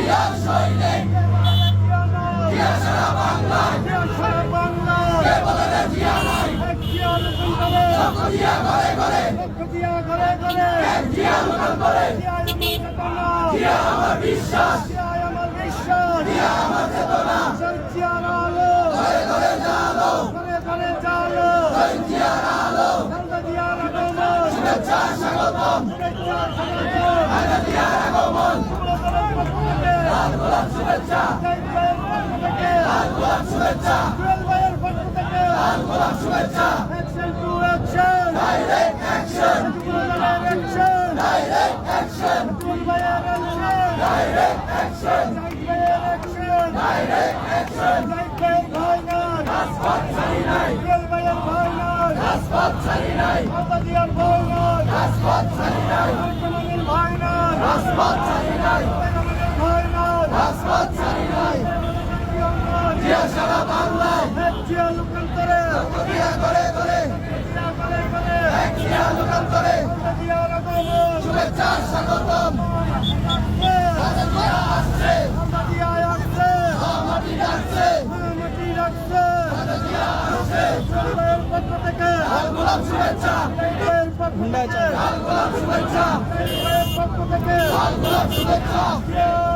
জিয়ার সৈনিক জিয়া সারা বাংলায় কে বলে রে জিয়া নাই লক্ষ জিয়া ঘরে ঘরে এক জিয়া লোকান্তরে জিয়া আমার বিশ্বাস জিয়া আমার চেতনা ঘরে ঘরে জালো শহীদ জিয়ার আলো শুভেচ্ছা স্বাগতম খালেদা জিয়ার আগমন লাল গোলাপ শুভেচ্ছা লাল গোলাপ শুভেচ্ছা লাল গোলাপ শুভেচ্ছা direct action direct action direct action direct action রাজপথ ছাড়ি নাই রাজপথ ছাড়ি নাই রাজপথ ছাড়ি নাই রাজপথ ছাড়ি নাই রাজপথ ছাড়ি নাই জিয়া সারা বাংলায় জিয়া ঘরে ঘরে এক জিয়া লোকান্তরে শুভেচ্ছা স্বাগতম জিয়া আসছে মাটি ডাকছে জিয়া আসছে লাল গোলাপ শুভেচ্ছা লাল গোলাপ শুভেচ্ছা লাল গোলাপ শুভেচ্ছা